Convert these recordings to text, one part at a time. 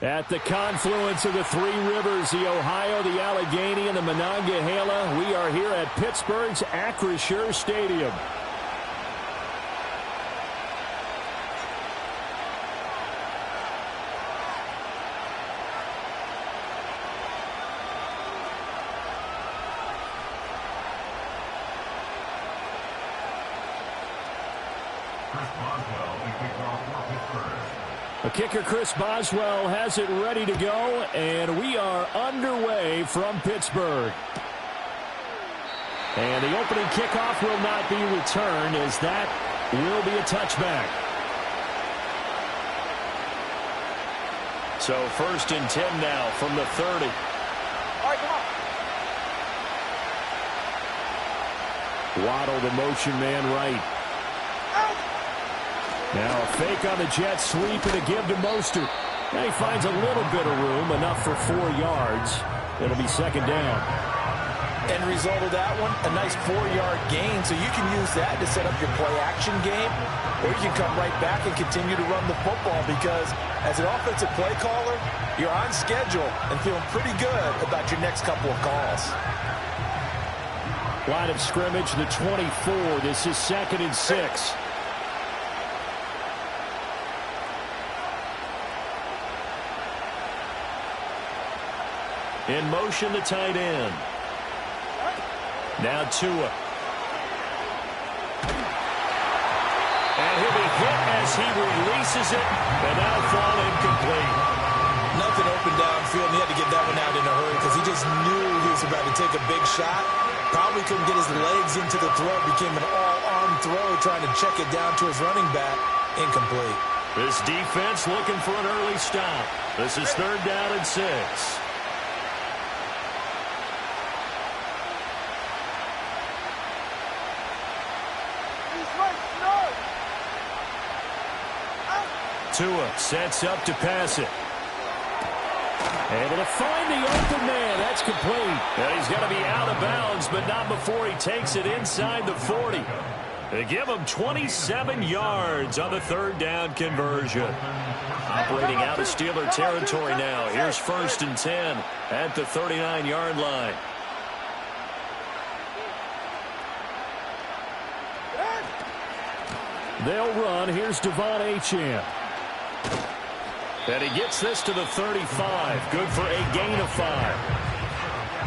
At the confluence of the three rivers, the Ohio, the Allegheny, and the Monongahela, we are here at Pittsburgh's Acrisure Stadium. The kicker, Chris Boswell, has it ready to go, and we are underway from Pittsburgh. And the opening kickoff will not be returned, as that will be a touchback. So 1st and 10 now from the 30. All right, come on. Waddle, the motion man, right. Now a fake on the jet sweep and a give to Mostert. Now he finds a little bit of room, enough for 4 yards. It'll be 2nd down. End result of that one, a nice 4-yard gain, so you can use that to set up your play-action game, or you can come right back and continue to run the football, because as an offensive play caller, you're on schedule and feeling pretty good about your next couple of calls. Line of scrimmage, the 24. This is 2nd and 6. In motion, the tight end. Now Tua. And he'll be hit as he releases it, and now fall incomplete. Nothing open downfield, and he had to get that one out in a hurry because he just knew he was about to take a big shot. Probably couldn't get his legs into the throw. Became an all-arm throw, trying to check it down to his running back. Incomplete. This defense looking for an early stop. This is 3rd down and 6. Tua sets up to pass it. Able to find the open man. That's complete. And he's got to be out of bounds, but not before he takes it inside the 40. They give him 27 yards on the 3rd down conversion. Operating out of Steeler territory now. Here's 1st and 10 at the 39-yard line. They'll run. Here's Devon Achane. And he gets this to the 35. Good for a gain of 5.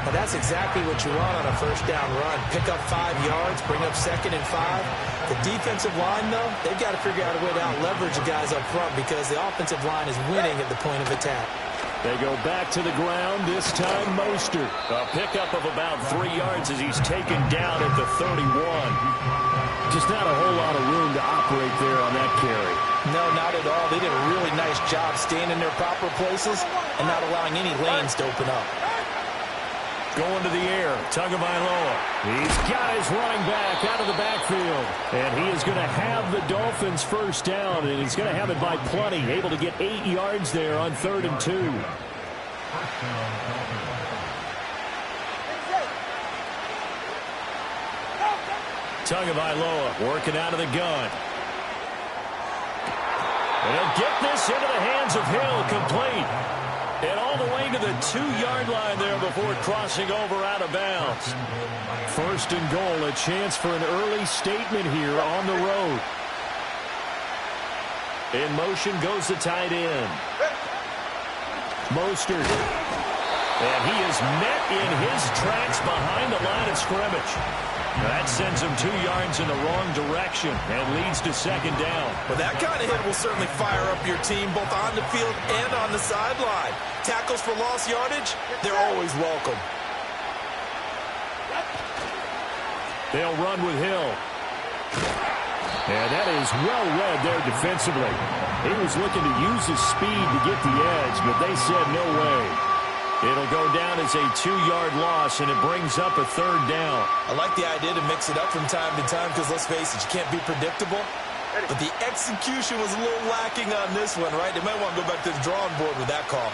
Well, that's exactly what you want on a 1st down run. Pick up 5 yards, bring up 2nd and 5. The defensive line, though, they've got to figure out a way to out-leverage the guys up front because the offensive line is winning at the point of attack. They go back to the ground, this time Mostert. A pickup of about 3 yards as he's taken down at the 31. Just not a whole lot of room to operate there on that carry. No, not at all. They did a really nice job staying in their proper places and not allowing any lanes to open up. Going to the air, Tagovailoa. He's got his running back out of the backfield. And he is going to have the Dolphins 1st down, and he's going to have it by plenty. Able to get 8 yards there on 3rd and 2. Tagovailoa working out of the gun. And he'll get this into the hands of Hill, complete. And all the way to the 2-yard line there before crossing over out of bounds. 1st and goal, a chance for an early statement here on the road. In motion goes the tight end. Mostert. And he is met in his tracks behind the line of scrimmage. That sends him 2 yards in the wrong direction and leads to 2nd down. Well, that kind of hit will certainly fire up your team both on the field and on the sideline. Tackles for lost yardage, they're always welcome. They'll run with Hill. And that is well read there defensively. He was looking to use his speed to get the edge, but they said no way. It'll go down as a 2-yard loss, and it brings up a 3rd down. I like the idea to mix it up from time to time because, let's face it, you can't be predictable. But the execution was a little lacking on this one, right? They might want to go back to the drawing board with that call.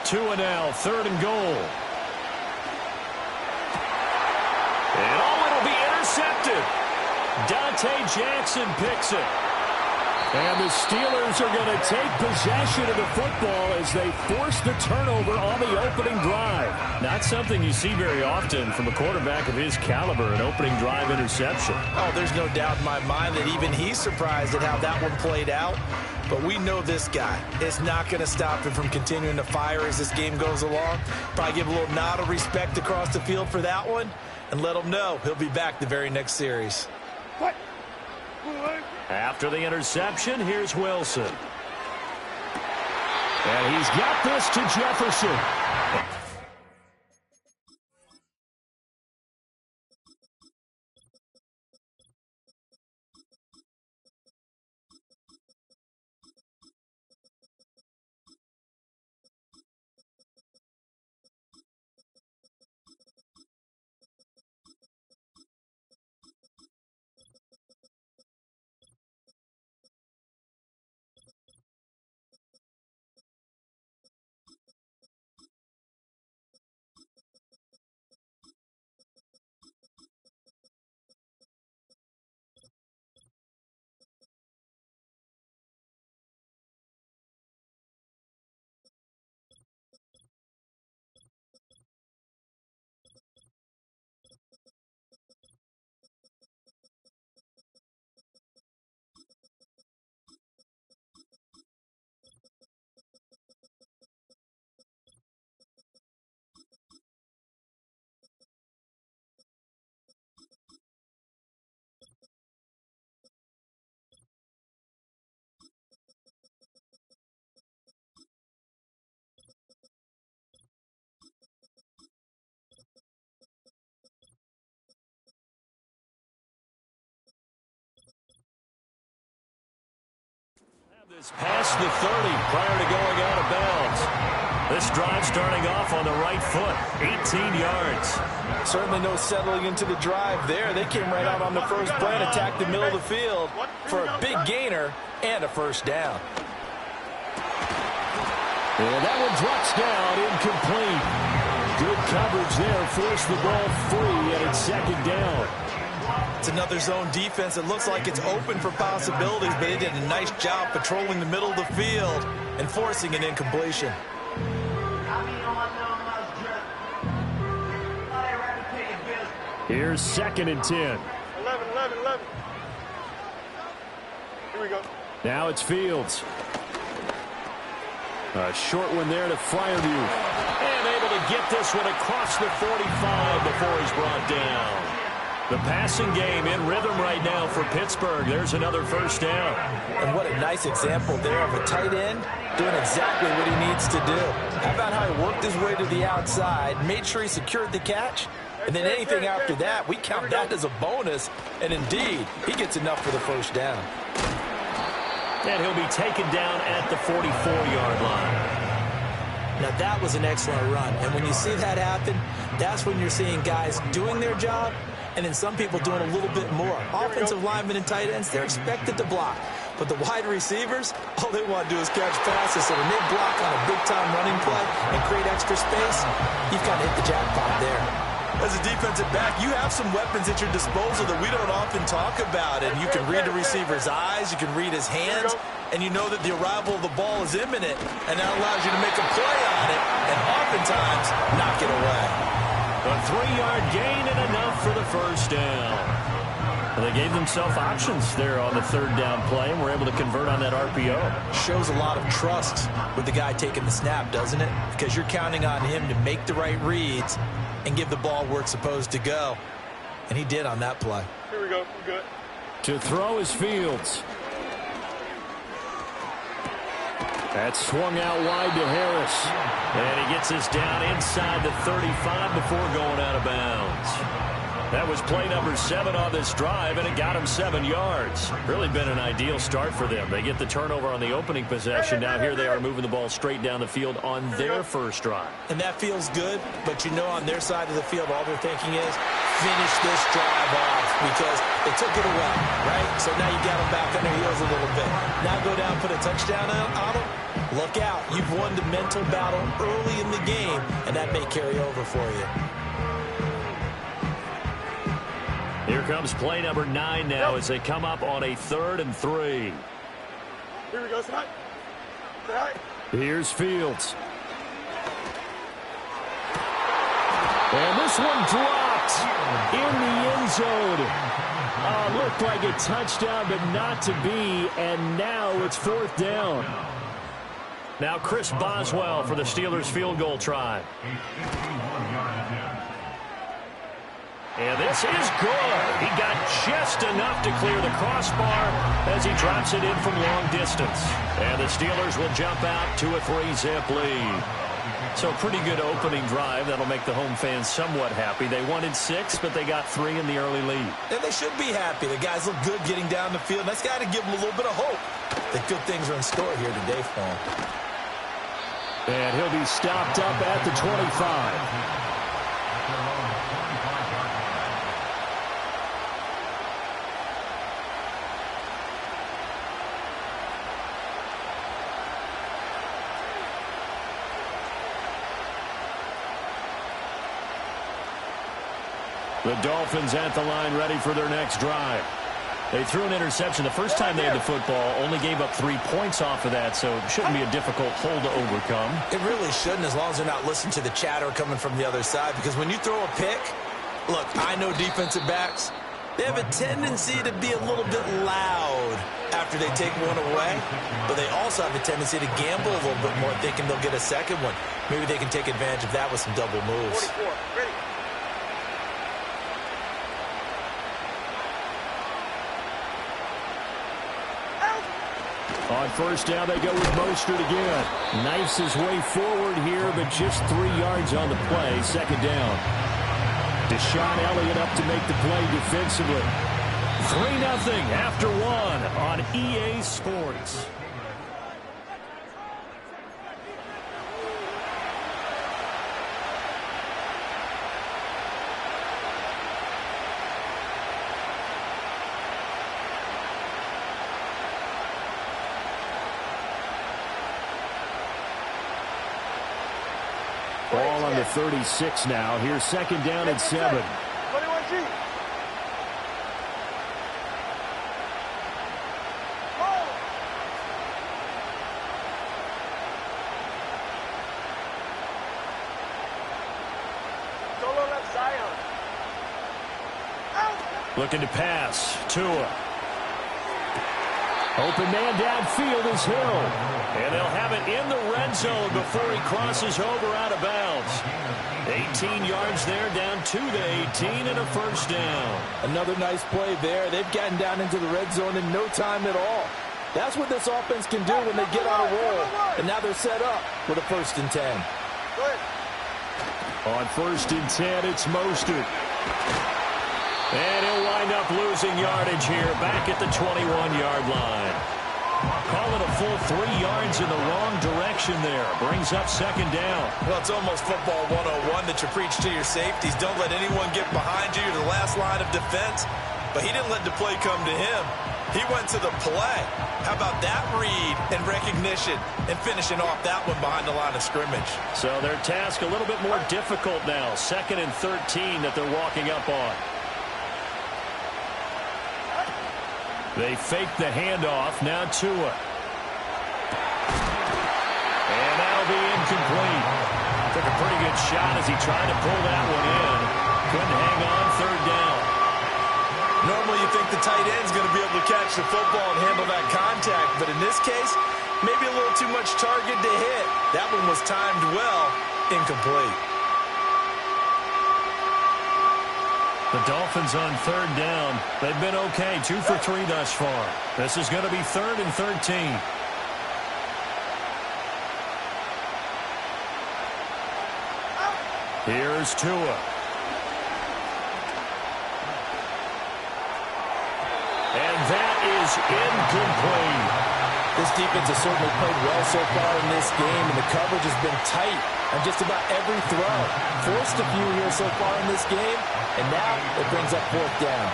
Tua now, 3rd and goal. Dante Jackson picks it. And the Steelers are going to take possession of the football as they force the turnover on the opening drive. Not something you see very often from a quarterback of his caliber, an opening drive interception. Oh, there's no doubt in my mind that even he's surprised at how that one played out. But we know this guy is not going to stop him from continuing to fire as this game goes along. Probably give a little nod of respect across the field for that one and let him know he'll be back the very next series. What? After the interception, here's Wilson. And he's got this to Jefferson. This past the 30 prior to going out of bounds. This drive starting off on the right foot, 18 yards. Certainly no settling into the drive there. They came right out on the first play and attacked the middle of the field for a big gainer and a first down. And that one drops down, incomplete. Good coverage there, forced the ball free, and it's second down. It's another zone defense. It looks like it's open for possibilities, but they did a nice job patrolling the middle of the field and forcing an incompletion. Here's 2nd and 10. 11. Here we go. Now it's Fields. A short one there to Fryerview. And able to get this one across the 45 before he's brought down. The passing game in rhythm right now for Pittsburgh. There's another first down. And what a nice example there of a tight end doing exactly what he needs to do. How about how he worked his way to the outside, made sure he secured the catch, and then anything after that, we count that as a bonus. And indeed, he gets enough for the first down. And he'll be taken down at the 44-yard line. Now, that was an excellent run. And when you see that happen, that's when you're seeing guys doing their job and then some people doing a little bit more. Offensive linemen and tight ends, they're expected to block. But the wide receivers, all they want to do is catch passes. So when they block on a big-time running play and create extra space, you've got to hit the jackpot there. As a defensive back, you have some weapons at your disposal that we don't often talk about. And you can read the receiver's eyes, you can read his hands, and you know that the arrival of the ball is imminent, and that allows you to make a play on it and oftentimes knock it away. A 3-yard gain and enough for the first down. And they gave themselves options there on the third down play and were able to convert on that RPO. Shows a lot of trust with the guy taking the snap, doesn't it? Because you're counting on him to make the right reads and give the ball where it's supposed to go. And he did on that play. Here we go. We're good. To throw is Fields. That's swung out wide to Harris. And he gets us down inside the 35 before going out of bounds. That was play number 7 on this drive, and it got him 7 yards. Really been an ideal start for them. They get the turnover on the opening possession. Now here they are moving the ball straight down the field on their first drive. And that feels good, but you know on their side of the field, all they're thinking is finish this drive off because they took it away, right? So now you got them back on their heels a little bit. Now go down, put a touchdown on them. Look out. You've won the mental battle early in the game, and that may carry over for you. Here comes play number 9 now as they come up on a 3rd and 3. Here we go, Snap. Snap. Here's Fields. And this one dropped in the end zone. Looked like a touchdown, but not to be. And now it's 4th down. Now Chris Boswell for the Steelers field goal try. And this is good. He got just enough to clear the crossbar as he drops it in from long distance. And the Steelers will jump out to a 3-zip lead. So pretty good opening drive. That'll make the home fans somewhat happy. They wanted 6, but they got 3 in the early lead. And they should be happy. The guys look good getting down the field. That's got to give them a little bit of hope that good things are in store here today for them. And he'll be stopped up at the 25. The Dolphins at the line ready for their next drive. They threw an interception the first time they had the football, only gave up 3 points off of that, so it shouldn't be a difficult hole to overcome. It really shouldn't, as long as they're not listening to the chatter coming from the other side, because when you throw a pick, look, I know defensive backs, they have a tendency to be a little bit loud after they take one away, but they also have a tendency to gamble a little bit more, thinking they'll get a second one. Maybe they can take advantage of that with some double moves. 44, ready. On 1st down, they go with Mostert again. Knifes his way forward here, but just 3 yards on the play. 2nd down. Deshaun Elliott up to make the play defensively. 3-0 after 1 on EA Sports. Ball on the 36 now. Here's 2nd down and 7. 21G. Solo left Zion. Looking to pass. Tua. Open man downfield is Hill. And they'll have it in the red zone before he crosses over out of bounds. 18 yards there, down to the 18 and a 1st down. Another nice play there. They've gotten down into the red zone in no time at all. That's what this offense can do when they get on a roll. And now they're set up with a 1st and 10. On 1st and 10, it's Mostert. And he'll wind up losing yardage here back at the 21-yard line. Call it a full 3 yards in the wrong direction there. Brings up 2nd down. Well, it's almost football 101 that you preach to your safeties. Don't let anyone get behind you. You're the last line of defense. But he didn't let the play come to him. He went to the play. How about that read and recognition and finishing off that one behind the line of scrimmage? So their task a little bit more difficult now. 2nd and 13 that they're walking up on. They fake the handoff. Now Tua. And that'll be incomplete. Took a pretty good shot as he tried to pull that one in. Couldn't hang on. 3rd down. Normally you think the tight end's going to be able to catch the football and handle that contact. But in this case, maybe a little too much target to hit. That one was timed well. Incomplete. The Dolphins on 3rd down. They've been okay. 2 for 3 thus far. This is going to be 3rd and 13. Here's Tua. And that is incomplete. This defense has certainly played well so far in this game, and the coverage has been tight on just about every throw. Forced a few here so far in this game, and now it brings up 4th down.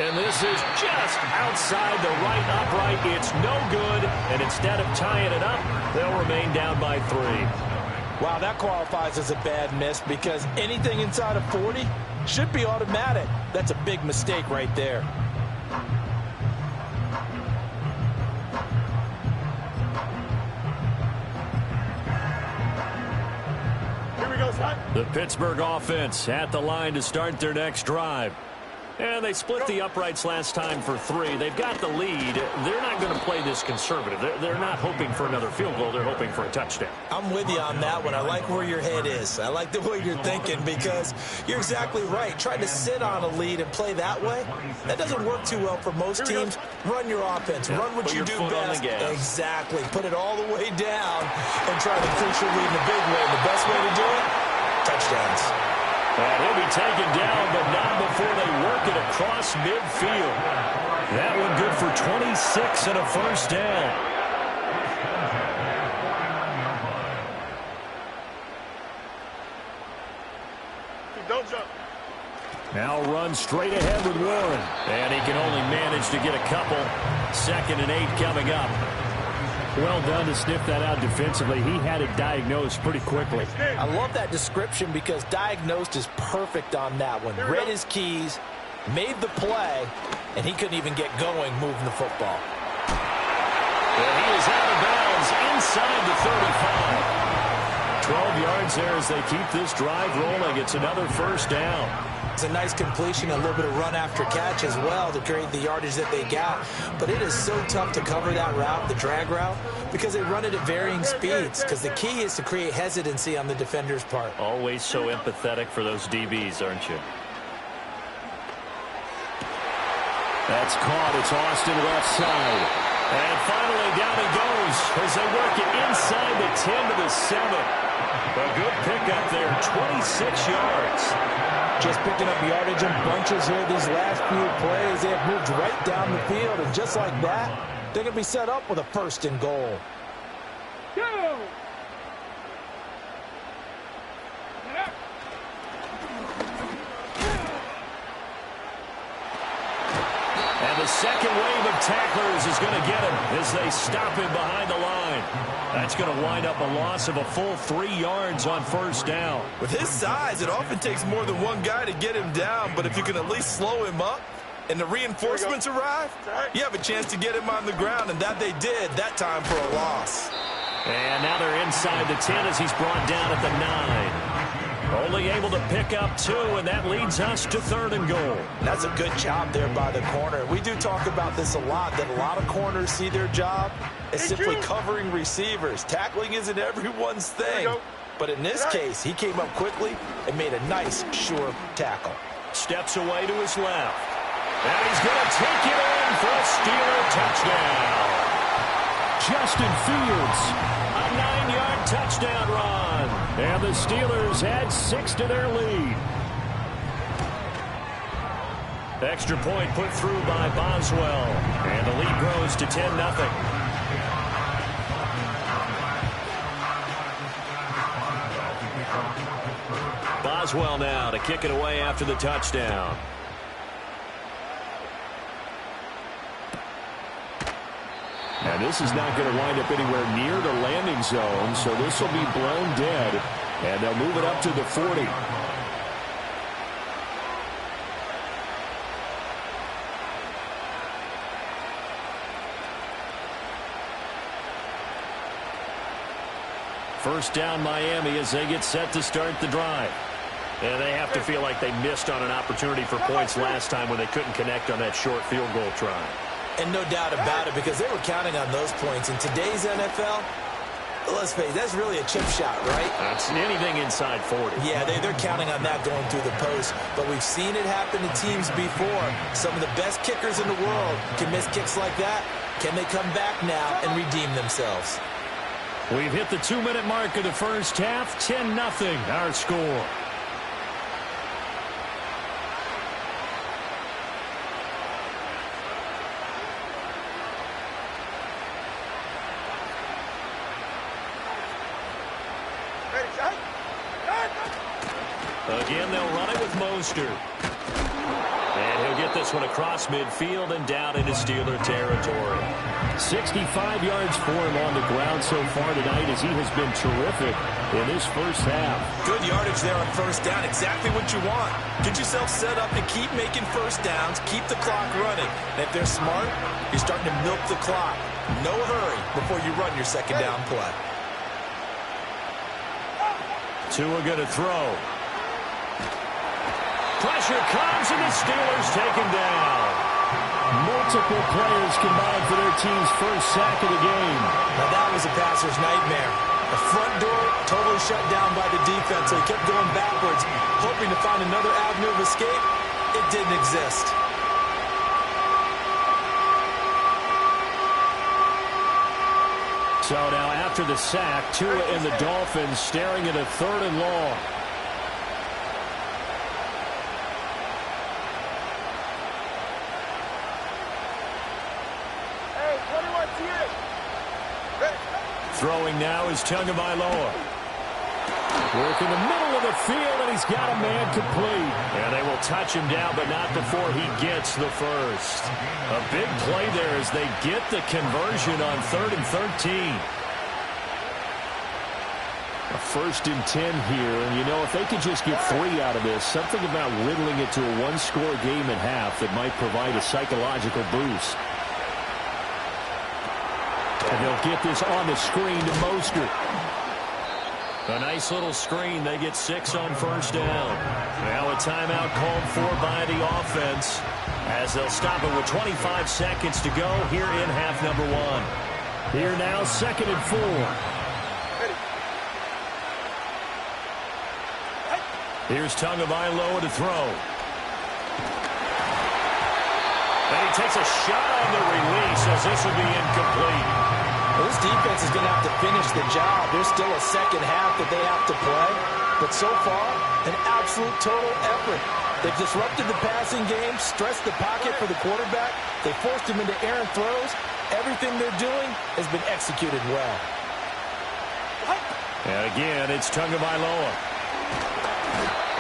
And this is just outside the right upright. It's no good, and instead of tying it up, they'll remain down by 3. Wow, that qualifies as a bad miss because anything inside of 40 should be automatic. That's a big mistake right there. Here we go, son. The Pittsburgh offense at the line to start their next drive. And they split the uprights last time for 3. They've got the lead. They're not going to play this conservative. They're not hoping for another field goal. They're hoping for a touchdown. I'm with you on that one. I like where your head is. I like the way you're thinking because you're exactly right. Trying to sit on a lead and play that way, that doesn't work too well for most teams. Run your offense. Run what you do best. Exactly. Put it all the way down and try to increase your lead in a big way. The best way to do it, touchdowns. And he'll be taken down, but not before they work it across midfield. That one good for 26 and a first down. Don't jump. Now run straight ahead with Warren. And he can only manage to get a couple. 2nd and 8 coming up. Well done to sniff that out defensively. He had it diagnosed pretty quickly. I love that description because diagnosed is perfect on that one. Read his keys, made the play, and he couldn't even get going moving the football. And he is out of bounds inside the 35. 12 yards there as they keep this drive rolling. It's another first down. It's a nice completion, a little bit of run after catch as well to create the yardage that they got. But it is so tough to cover that route, the drag route, because they run it at varying speeds. Because the key is to create hesitancy on the defender's part. Always so empathetic for those DBs, aren't you? That's caught. It's Austin left side. And finally down he goes as they work it inside the 10 to the 7. A good pickup there, 26 yards. Just picking up yardage in bunches here these last few plays. They have moved right down the field, and just like that, they're going to be set up with a 1st and goal. Go! And the second wave of tacklers is going to get him as they stop him behind the line. That's going to wind up a loss of a full 3 yards on first down. With his size, it often takes more than one guy to get him down, but if you can at least slow him up and the reinforcements arrive, you have a chance to get him on the ground, and that they did that time for a loss. And now they're inside the 10 as he's brought down at the 9. Only able to pick up 2, and that leads us to 3rd and goal. That's a good job there by the corner. We do talk about this a lot, that a lot of corners see their job as simply covering receivers. Tackling isn't everyone's thing. But in this case, he came up quickly and made a nice, sure tackle. Steps away to his left. And he's going to take it in for a Steeler touchdown. Justin Fields, a 9-yard touchdown run. And the Steelers add 6 to their lead. Extra point put through by Boswell. And the lead grows to 10-0. Boswell now to kick it away after the touchdown. And this is not going to wind up anywhere near the landing zone, so this will be blown dead. And they'll move it up to the 40. First down Miami as they get set to start the drive. And they have to feel like they missed on an opportunity for points last time when they couldn't connect on that short field goal try. And no doubt about it, because they were counting on those points. In today's NFL, let's face it, that's really a chip shot, right? That's anything inside 40. Yeah, they're counting on that going through the post. But we've seen it happen to teams before. Some of the best kickers in the world can miss kicks like that. Can they come back now and redeem themselves? We've hit the 2-minute mark of the first half. 10-0 our score. Again, they'll run it with Mostert. And he'll get get this one across midfield and down into Steeler territory. 65 yards for him on the ground so far tonight as he has been terrific in this first half. Good yardage there on first down. Exactly what you want. Get yourself set up and keep making first downs. Keep the clock running. And if they're smart, you're starting to milk the clock. No hurry before you run your second down play. Tua going to throw. Pressure comes and the Steelers taken down. Multiple players combined for their team's first sack of the game. Now that was a passer's nightmare. The front door totally shut down by the defense, so he kept going backwards, hoping to find another avenue of escape. It didn't exist. So now after the sack, Tua and the Dolphins staring at a 3rd and long. Throwing now is Tagovailoa. Work in the middle of the field, and he's got a man complete. And they will touch him down, but not before he gets the first. A big play there as they get the conversion on 3rd and 13. A 1st and 10 here, and you know, if they could just get 3 out of this, something about whittling it to a 1-score game at half that might provide a psychological boost. And they'll get this on the screen to Mostert. A nice little screen. They get 6 on first down. Now a timeout called for by the offense as they'll stop it with 25 seconds to go here in half number 1. Here now, 2nd and 4. Here's Tagovailoa to throw. And he takes a shot on the release as this will be incomplete. Well, this defense is going to have to finish the job. There's still a second half that they have to play. But so far, an absolute total effort. They've disrupted the passing game, stressed the pocket for the quarterback. They forced him into errant throws. Everything they're doing has been executed well. And again, it's Tagovailoa.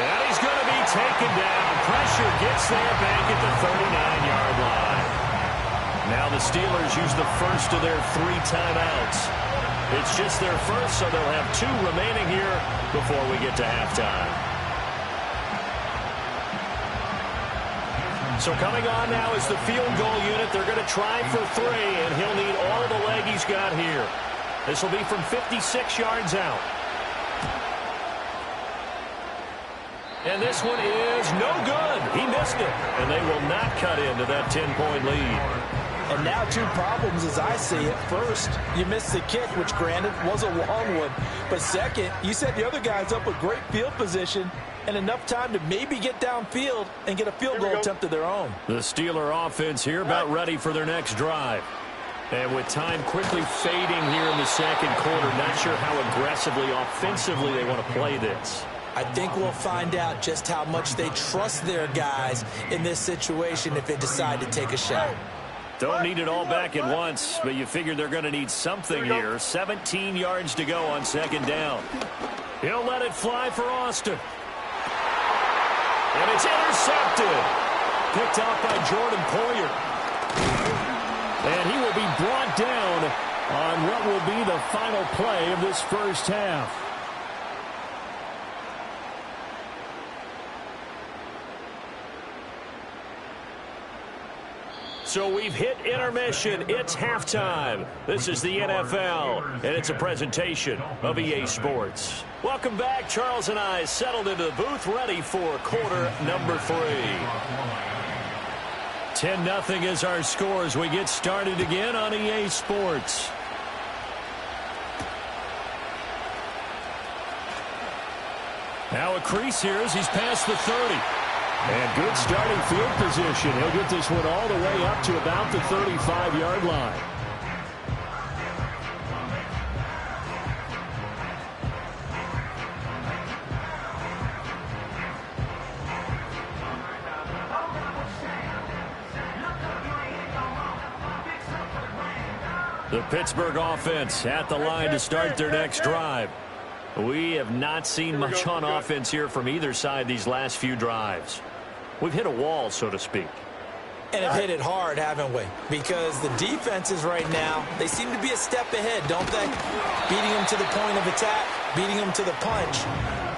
And he's going to be taken down. Pressure gets there back at the 39-yard line. Now the Steelers use the first of their 3 timeouts. It's just their first, so they'll have 2 remaining here before we get to halftime. So coming on now is the field goal unit. They're going to try for 3, and he'll need all the leg he's got here. This will be from 56 yards out. And this one is no good. He missed it, and they will not cut into that 10-point lead. And now 2 problems as I see it. First, you missed the kick, which granted was a long one. But second, you set the other guys up with great field position and enough time to maybe get downfield and get a field goal attempt of their own. The Steeler offense here about ready for their next drive. And with time quickly fading here in the second quarter, not sure how aggressively, offensively they want to play this. I think we'll find out just how much they trust their guys in this situation if they decide to take a shot. Don't need it all back at once, but you figure they're going to need something here. 17 yards to go on 2nd down. He'll let it fly for Austin. And it's intercepted. Picked off by Jordan Poyer. And he will be brought down on what will be the final play of this first half. So we've hit intermission. It's halftime. This is the NFL, and it's a presentation of EA Sports. Welcome back. Charles and I settled into the booth, ready for quarter number 3. 10-0 is our score as we get started again on EA Sports. Now a crease here as he's past the 30. And good starting field position. He'll get this one all the way up to about the 35-yard line. The Pittsburgh offense at the line to start their next drive. We have not seen much on offense here from either side these last few drives. We've hit a wall, so to speak. And have hit it hard, haven't we? Because the defenses right now, they seem to be a step ahead, don't they? Beating them to the point of attack, beating them to the punch.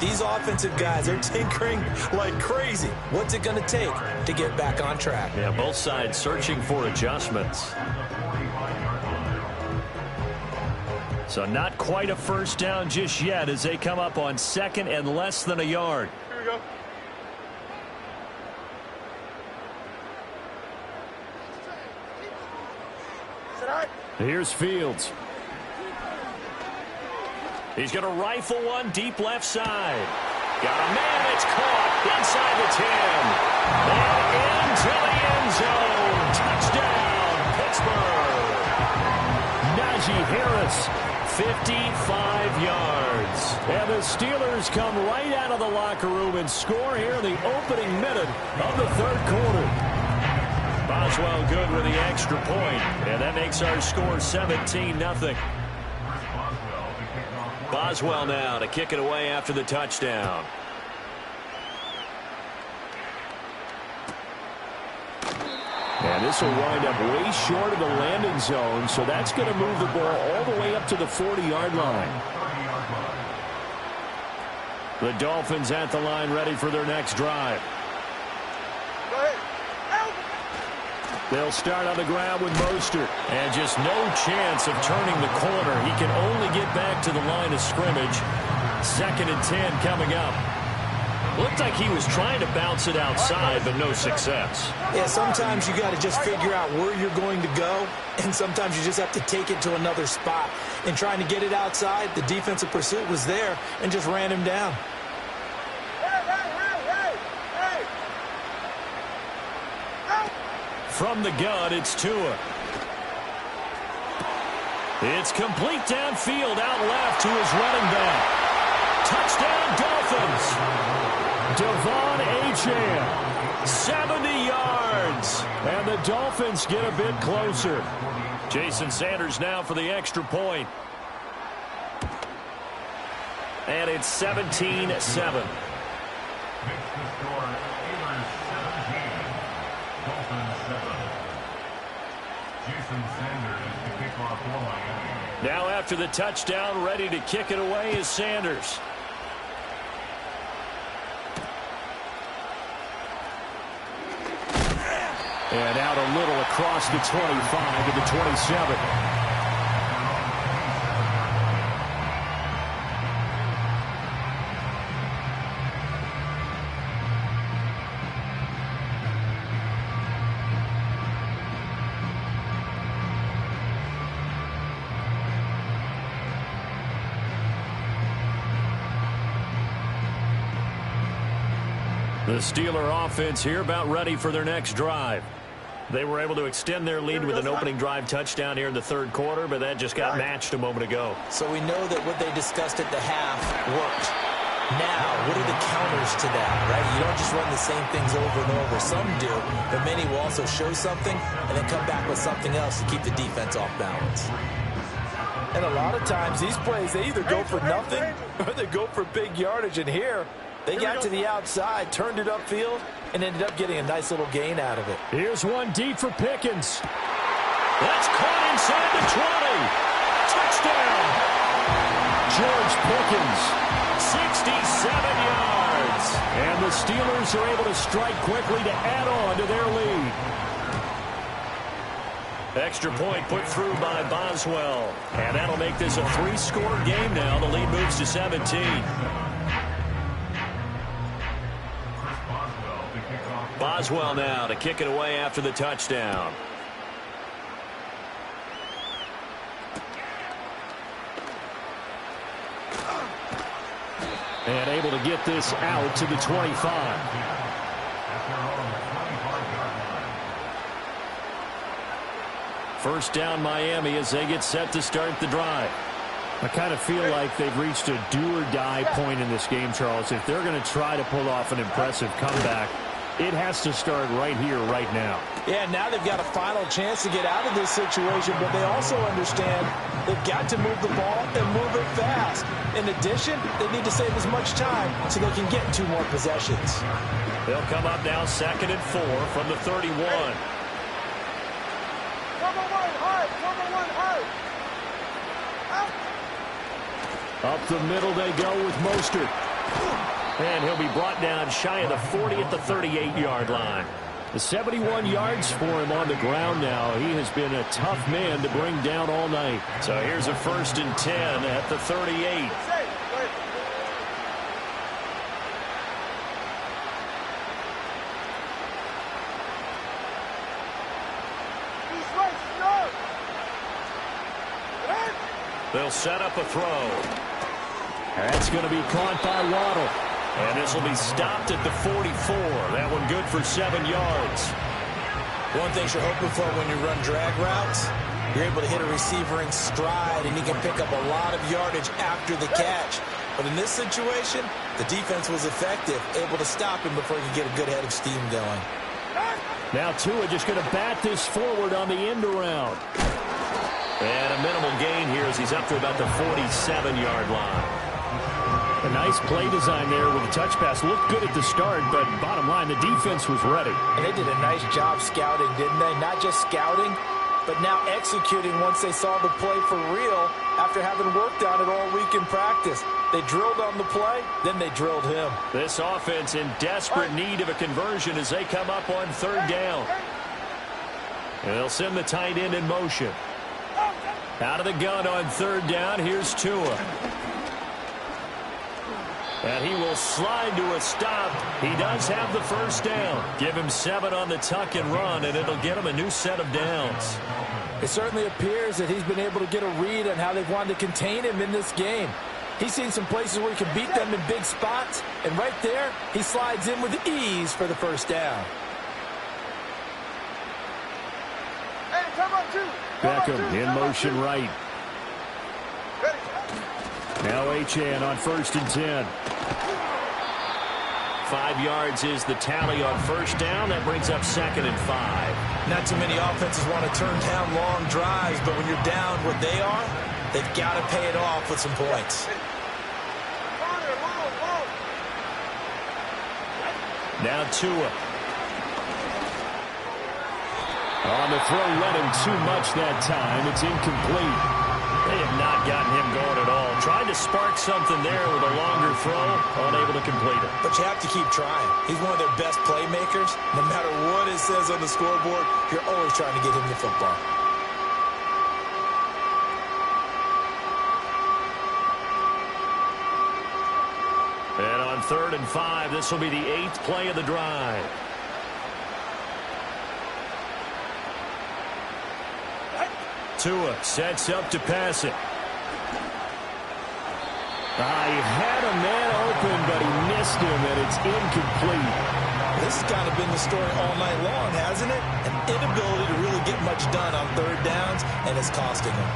These offensive guys are tinkering like crazy. What's it going to take to get back on track? Yeah, both sides searching for adjustments. So not quite a first down just yet as they come up on second and less than a yard. Here we go. Here's Fields. He's going to rifle one deep left side. Got a man. It's caught inside the 10. And into the end zone. Touchdown, Pittsburgh. Najee Harris, 55 yards. And the Steelers come right out of the locker room and score here in the opening minute of the third quarter. Boswell good with the extra point, and that makes our score 17-0. Boswell now to kick it away after the touchdown. And this will wind up way short of the landing zone, so that's going to move the ball all the way up to the 40-yard line. The Dolphins at the line ready for their next drive. They'll start on the ground with Mostert. And just no chance of turning the corner. He can only get back to the line of scrimmage. 2nd and 10 coming up. Looked like he was trying to bounce it outside, but no success. Yeah, sometimes you got to just figure out where you're going to go, and sometimes you just have to take it to another spot. In trying to get it outside, the defensive pursuit was there and just ran him down. From the gun, it's Tua. It's complete downfield, out left to his running back. Touchdown, Dolphins. Devon Achane, 70 yards. And the Dolphins get a bit closer. Jason Sanders now for the extra point. And it's 17-7. Now after the touchdown, ready to kick it away is Sanders. And out a little across the 25 to the 27. The Steeler offense here about ready for their next drive. They were able to extend their lead with an opening drive touchdown here in the third quarter, but that just got matched a moment ago. So we know that what they discussed at the half worked. Now, what are the counters to that, right? You don't just run the same things over and over. Some do, but many will also show something and then come back with something else to keep the defense off balance. And a lot of times, these plays, they either go for nothing or they go for big yardage. And here, they got to the outside, turned it upfield, and ended up getting a nice little gain out of it. Here's one deep for Pickens. That's caught inside the 20. Touchdown. George Pickens, 67 yards. And the Steelers are able to strike quickly to add on to their lead. Extra point put through by Boswell. And that'll make this a 3-score game now. The lead moves to 17. Boswell now to kick it away after the touchdown. And able to get this out to the 25. First down Miami as they get set to start the drive. I kind of feel like they've reached a do-or-die point in this game, Charles. If they're going to try to pull off an impressive comeback, it has to start right here, right now. Yeah, now they've got a final chance to get out of this situation, but they also understand they've got to move the ball and move it fast. In addition, they need to save as much time so they can get 2 more possessions. They'll come up now 2nd and 4 from the 31. Up the middle they go with Mostert. And he'll be brought down shy of the 40 at the 38-yard line. The 71 yards for him on the ground now. He has been a tough man to bring down all night. So here's a 1st and 10 at the 38. They'll set up a throw. That's going to be caught by Waddle. And this will be stopped at the 44. That one good for 7 yards. One thing you're hoping for when you run drag routes, you're able to hit a receiver in stride, and he can pick up a lot of yardage after the catch. But in this situation, the defense was effective, able to stop him before he could get a good head of steam going. Now Tua just going to bat this forward on the end around. And a minimal gain here as he's up to about the 47-yard line. A nice play design there with the touch pass. Looked good at the start, but bottom line, the defense was ready. And they did a nice job scouting, didn't they? Not just scouting, but now executing once they saw the play for real after having worked on it all week in practice. They drilled on the play, then they drilled him. This offense in desperate need of a conversion as they come up on 3rd down. And they'll send the tight end in motion. Out of the gun on 3rd down, here's Tua. And he will slide to a stop. He does have the 1st down. Give him 7 on the tuck and run, and it'll get him a new set of downs. It certainly appears that he's been able to get a read on how they've wanted to contain him in this game. He's seen some places where he can beat them in big spots, and right there, he slides in with ease for the 1st down. Beckham in motion right. Now Achane on 1st and 10. 5 yards is the tally on 1st down. That brings up 2nd and 5. Not too many offenses want to turn down long drives, but when you're down what they are, they've got to pay it off with some points. Now Tua. On the throw, led him too much that time. It's incomplete. They have not gotten him going at all. Tried to spark something there with a longer throw, unable to complete it. But you have to keep trying. He's one of their best playmakers. No matter what it says on the scoreboard, you're always trying to get him the football. And on 3rd and 5, this will be the 8th play of the drive. Tua sets up to pass it. He had a man open, but he missed him, and it's incomplete. This has kind of been the story all night long, hasn't it? An inability to really get much done on 3rd downs, and it's costing him.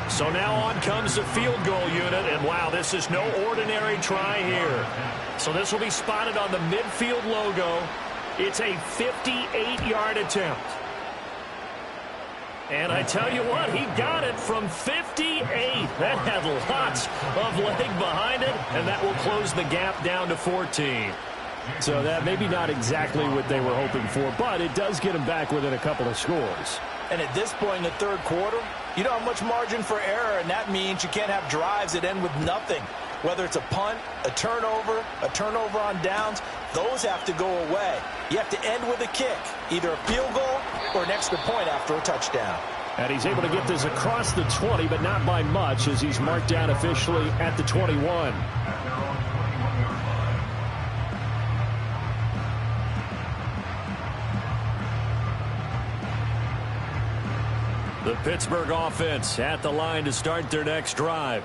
So now on comes the field goal unit, and wow, this is no ordinary try here. So this will be spotted on the midfield logo. It's a 58-yard attempt. And I tell you what, he got it from 58. That had lots of leg behind it, and that will close the gap down to 14. So that maybe not exactly what they were hoping for, but it does get them back within a couple of scores. And at this point in the 3rd quarter, you don't have much margin for error, and that means you can't have drives that end with nothing. Whether it's a punt, a turnover on downs, those have to go away. You have to end with a kick, either a field goal or an extra point after a touchdown. And he's able to get this across the 20, but not by much, as he's marked down officially at the 21. The Pittsburgh offense at the line to start their next drive.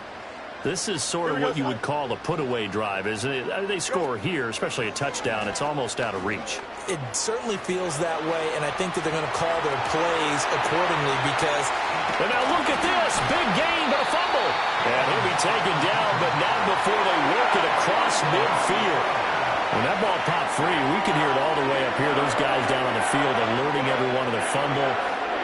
This is sort of what you would call a put-away drive, isn't it? They score here, especially a touchdown. It's almost out of reach. It certainly feels that way, and I think that they're going to call their plays accordingly because... And now look at this. Big gain, but a fumble. And he'll be taken down, but not before they work it across midfield. When that ball popped free, we could hear it all the way up here. Those guys down on the field alerting everyone of the fumble.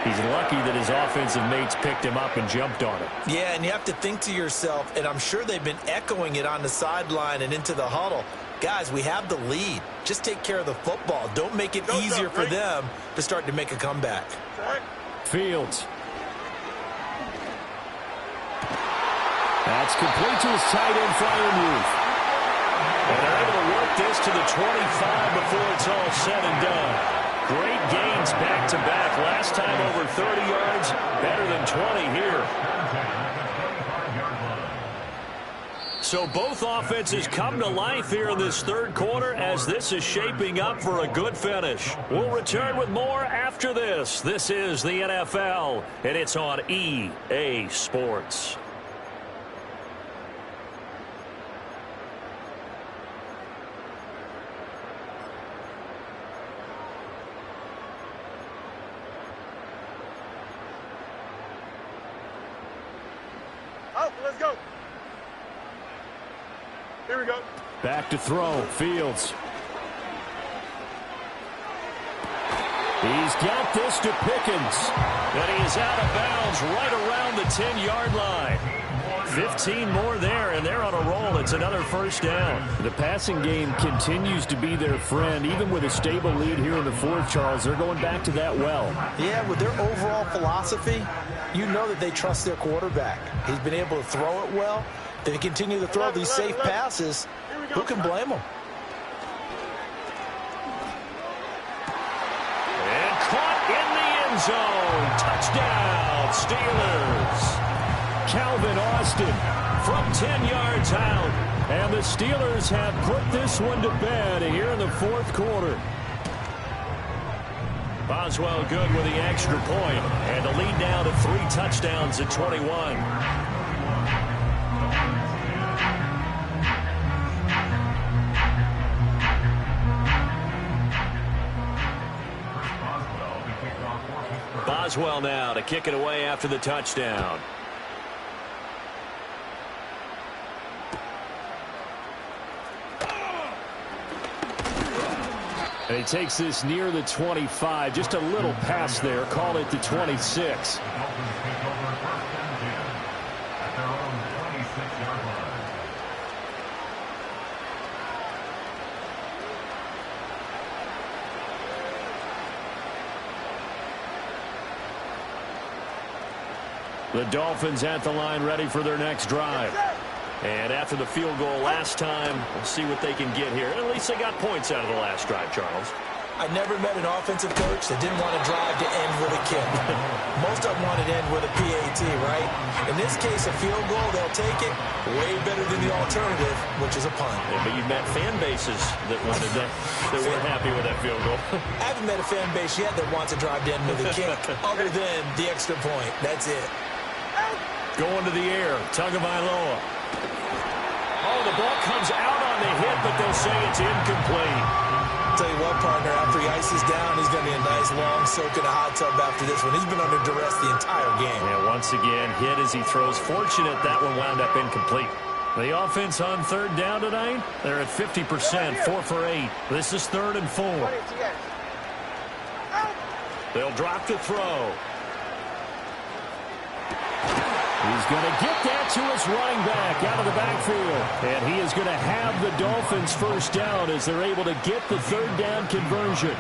He's lucky that his offensive mates picked him up and jumped on him. Yeah, and you have to think to yourself, and I'm sure they've been echoing it on the sideline and into the huddle. Guys, we have the lead. Just take care of the football. Don't make it easier for them to start to make a comeback. Fields. That's complete to his tight end, Freiermuth. And they're able to work this to the 25 before it's all said and done. Great gains back-to-back. Last time over 30 yards, better than 20 here. So both offenses come to life here in this third quarter as this is shaping up for a good finish. We'll return with more after this. This is the NFL, and it's on EA Sports. Let's go. Here we go. Back to throw. Fields. He's got this to Pickens. And he is out of bounds right around the 10-yard line. 15 more there, and they're on a roll. It's another first down. The passing game continues to be their friend. Even with a stable lead here in the fourth, Charles, they're going back to that well. Yeah, with their overall philosophy, you know that they trust their quarterback. He's been able to throw it well. They continue to throw these safe passes. Who can blame them? And caught in the end zone. Touchdown, Steelers. Calvin Austin from 10 yards out. And the Steelers have put this one to bed here in the fourth quarter. Boswell good with the extra point, and the lead down to 3 touchdowns at 21. Boswell now to kick it away after the touchdown. And he takes this near the 25. Just a little pass there. Call it the 26. The Dolphins at the line ready for their next drive. And after the field goal last time, we'll see what they can get here. At least they got points out of the last drive, Charles. I never met an offensive coach that didn't want to drive to end with a kick. Most of them wanted to end with a PAT, right? In this case, a field goal, they'll take it. Way better than the alternative, which is a punt. Yeah, but you've met fan bases that wanted that weren't happy with that field goal. I haven't met a fan base yet that wants to drive to end with a kick other than the extra point. That's it. Going to the air, Tagovailoa. Oh, the ball comes out on the hit, but they'll say it's incomplete. I'll tell you what, partner, after he ices down, he's going to be a nice long soak in a hot tub after this one. He's been under duress the entire game. Yeah, once again, hit as he throws. Fortunate that one wound up incomplete. The offense on third down tonight, they're at 50%, 4 for 8. This is 3rd and 4. They'll drop the throw. He's going to get that to his running back out of the backfield. And he is going to have the Dolphins first down as they're able to get the third down conversion.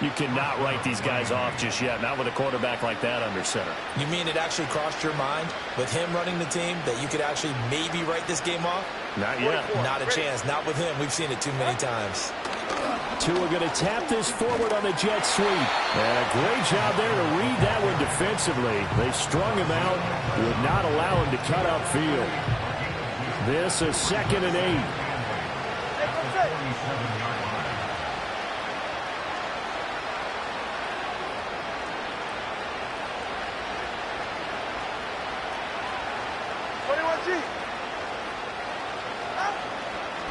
You cannot write these guys off just yet, not with a quarterback like that under center. You mean it actually crossed your mind with him running the team that you could actually maybe write this game off? Not yet. Not a chance. Not with him. We've seen it too many times. Tua going to tap this forward on the jet sweep. And a great job there to read that one defensively. They strung him out, would not allow him to cut upfield. This is 2nd and 8.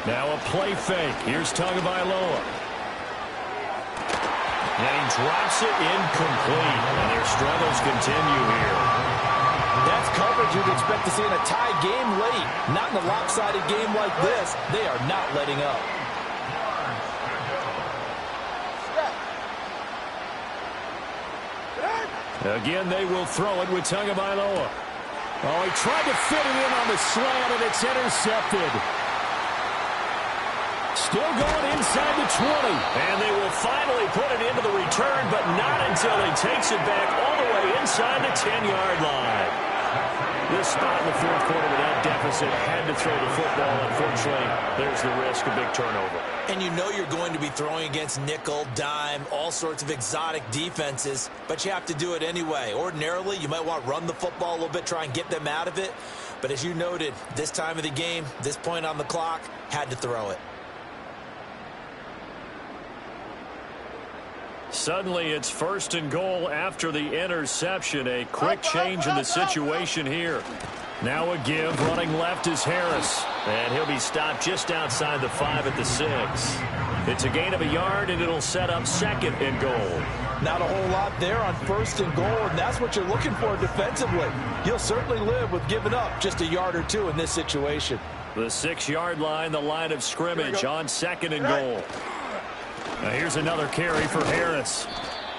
Now a play fake. Here's Tagovailoa. And he drops it incomplete. And their struggles continue here. That's coverage you'd expect to see in a tie game late. Not in a lopsided game like this. They are not letting up. Again, they will throw it with Tagovailoa. Oh, he tried to fit it in on the slant, and it's intercepted. Still going inside the 20. And they will finally put it into the return, but not until he takes it back all the way inside the 10-yard line. This spot in the fourth quarter with that deficit, had to throw the football. Unfortunately, there's the risk of big turnover. And you know you're going to be throwing against nickel, dime, all sorts of exotic defenses, but you have to do it anyway. Ordinarily, you might want to run the football a little bit, try and get them out of it. But as you noted, this time of the game, this point on the clock, had to throw it. Suddenly, it's 1st and goal after the interception. A quick change in the situation here. Now a give. Running left is Harris. And he'll be stopped just outside the 5 at the 6. It's a gain of a yard, and it'll set up 2nd and goal. Not a whole lot there on 1st and goal, and that's what you're looking for defensively. You'll certainly live with giving up just a yard or two in this situation. The 6-yard line, the line of scrimmage on 2nd and goal. Now here's another carry for Harris.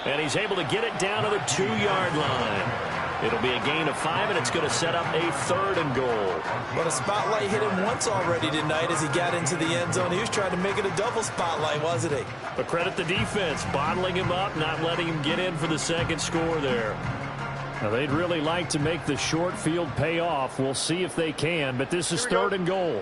And he's able to get it down to the 2-yard line. It'll be a gain of 5, and it's going to set up a 3rd and goal. But a spotlight hit him once already tonight as he got into the end zone. He was trying to make it a double spotlight, wasn't he? But credit the defense, bottling him up, not letting him get in for the 2nd score there. Now they'd really like to make the short field pay off. We'll see if they can, but this is 3rd and goal.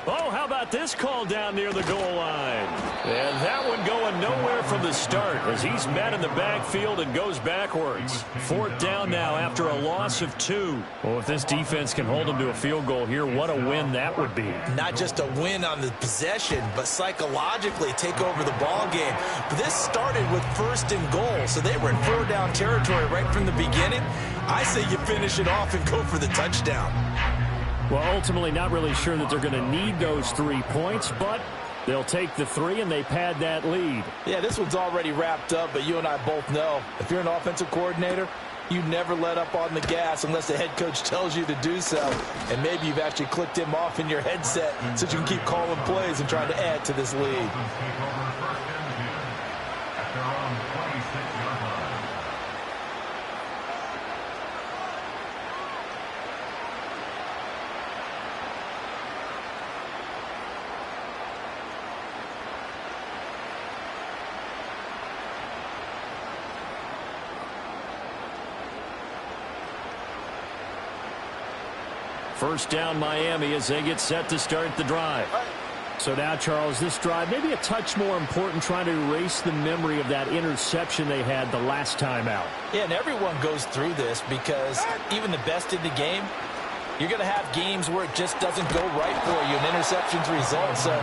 Oh, how about this call down near the goal line? And that one going nowhere from the start as he's met in the backfield and goes backwards. 4th down now after a loss of 2. Well, if this defense can hold them to a field goal here, what a win that would be. Not just a win on the possession, but psychologically take over the ball game. But this started with 1st and goal, so they were in 4-down territory right from the beginning. I say you finish it off and go for the touchdown. Well, ultimately not really sure that they're going to need those 3 points, but they'll take the 3 and they pad that lead. Yeah, this one's already wrapped up, but you and I both know if you're an offensive coordinator, you never let up on the gas unless the head coach tells you to do so. And maybe you've actually clicked him off in your headset so you can keep calling plays and trying to add to this lead. First down Miami as they get set to start the drive. So now, Charles, this drive maybe a touch more important, trying to erase the memory of that interception they had the last time out. Yeah, and everyone goes through this because even the best in the game, you're going to have games where it just doesn't go right for you and interceptions result. So,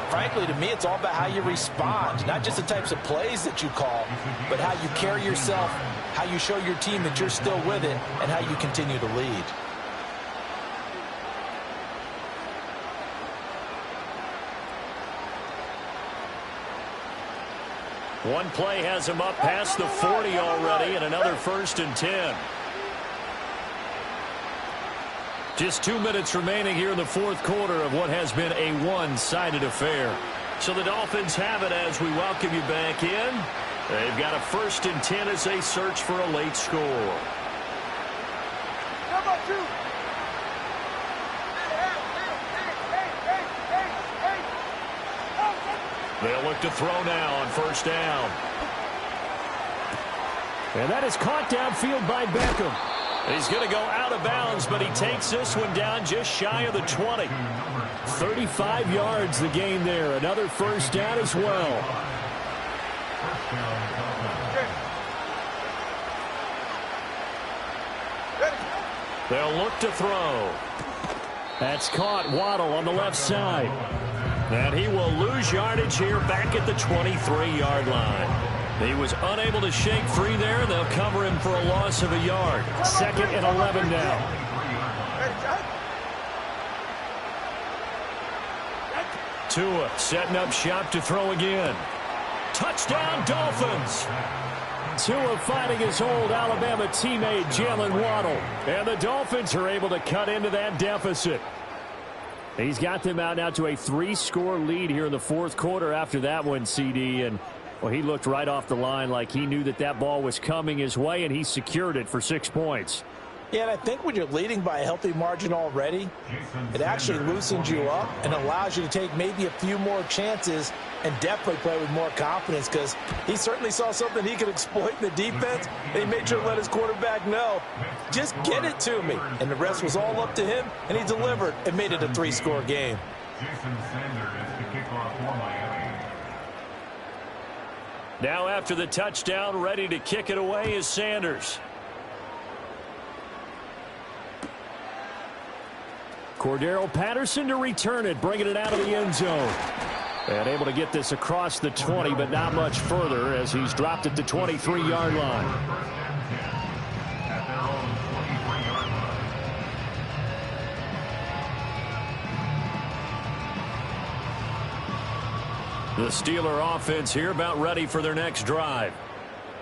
frankly, to me, it's all about how you respond, not just the types of plays that you call, but how you carry yourself, how you show your team that you're still with it, and how you continue to lead. One play has him up past the 40 already, and another 1st and 10. Just 2 minutes remaining here in the fourth quarter of what has been a one-sided affair. So the Dolphins have it as we welcome you back in. They've got a 1st and 10 as they search for a late score. They'll look to throw now on 1st down. And that is caught downfield by Beckham. He's going to go out of bounds, but he takes this one down just shy of the 20. 35 yards the gain there. Another 1st down as well. They'll look to throw. That's caught. Waddle on the left side. And he will lose yardage here back at the 23-yard line. He was unable to shake free there. They'll cover him for a loss of a yard. 2nd and 11 now. Tua setting up shop to throw again. Touchdown, Dolphins. Tua fighting his old Alabama teammate, Jalen Waddle. And the Dolphins are able to cut into that deficit. He's got them out now to a 3-score lead here in the fourth quarter after that one, CD. And Well, he looked right off the line like he knew that that ball was coming his way, and he secured it for 6 points. Yeah, and I think when you're leading by a healthy margin already, it actually loosens you up and allows you to take maybe a few more chances and definitely play with more confidence, because he certainly saw something he could exploit in the defense, and he made sure to let his quarterback know, just get it to me. And the rest was all up to him, and he delivered and made it a 3-score game. Now after the touchdown, ready to kick it away is Sanders. Cordero Patterson to return it, bringing it out of the end zone. And able to get this across the 20, but not much further as he's dropped it to 23-yard line. The Steeler offense here about ready for their next drive.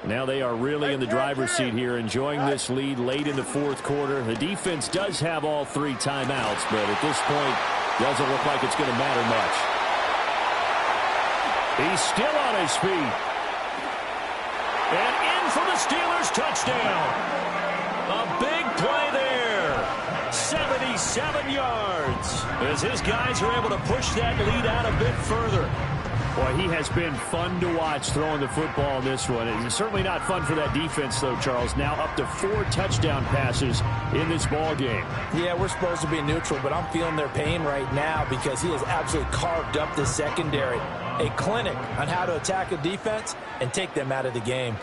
Now they are really in the driver's seat here, enjoying this lead late in the fourth quarter. The defense does have all 3 timeouts, but at this point, doesn't look like it's going to matter much. He's still on his feet. And in for the Steelers touchdown. A big play there. 77 yards. As his guys are able to push that lead out a bit further. Boy, he has been fun to watch throwing the football in this one. It's certainly not fun for that defense, though, Charles. Now up to 4 touchdown passes in this ball game. Yeah, we're supposed to be neutral, but I'm feeling their pain right now because he has absolutely carved up the secondary. A clinic on how to attack a defense and take them out of the game.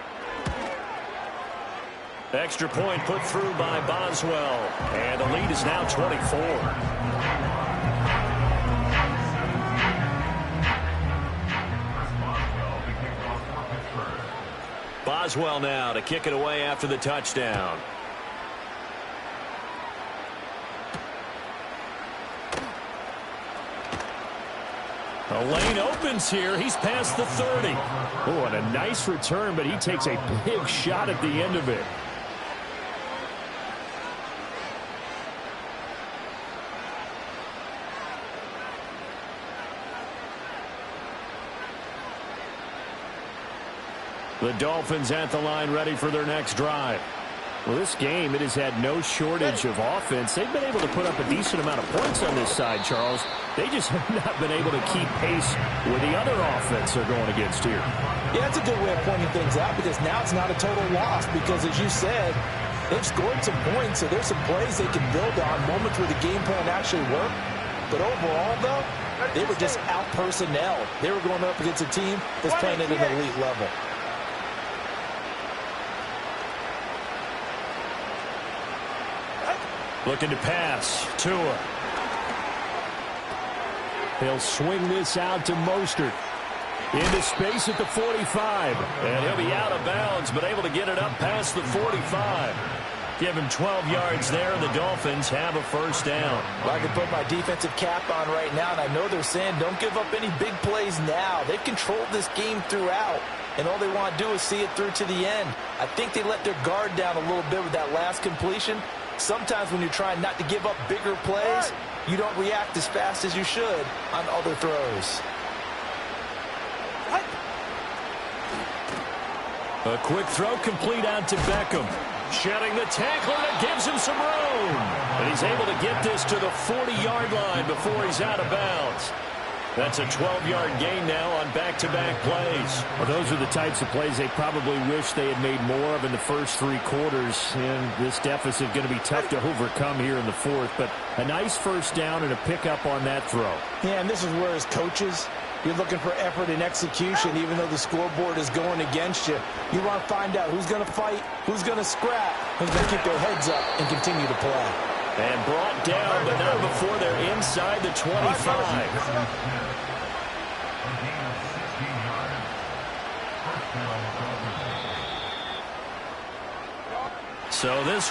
Extra point put through by Boswell. And the lead is now 24. Boswell now to kick it away after the touchdown. The lane opens here. He's past the 30. Oh, and a nice return, but he takes a big shot at the end of it. The Dolphins at the line ready for their next drive. Well, this game, it has had no shortage of offense. They've been able to put up a decent amount of points on this side, Charles. They just have not been able to keep pace with the other offense they're going against here. Yeah, that's a good way of pointing things out, because now it's not a total loss, because as you said, they've scored some points, so there's some plays they can build on, moments where the game plan actually worked. But overall, though, they were just out-personnel. They were going up against a team that's playing at an elite level. Looking to pass. Tua. He'll swing this out to Mostert. Into space at the 45. And he'll be out of bounds, but able to get it up past the 45. Give him 12 yards there, and the Dolphins have a first down. Well, I can put my defensive cap on right now, and I know they're saying don't give up any big plays now. They've controlled this game throughout, and all they want to do is see it through to the end. I think they let their guard down a little bit with that last completion. Sometimes when you're trying not to give up bigger plays, you don't react as fast as you should on other throws. A quick throw complete out to Beckham. Shedding the tackle, that gives him some room. And he's able to get this to the 40-yard line before he's out of bounds. That's a 12-yard gain now on back-to-back plays. Well, those are the types of plays they probably wish they had made more of in the first 3 quarters. And this deficit going to be tough to overcome here in the fourth. But a nice first down and a pickup on that throw. Yeah, and this is where, as coaches, you're looking for effort and execution, even though the scoreboard is going against you. You want to find out who's going to fight, who's going to scrap, who's going to keep their heads up and continue to play. And brought down, but not before they're inside the 25. So this one.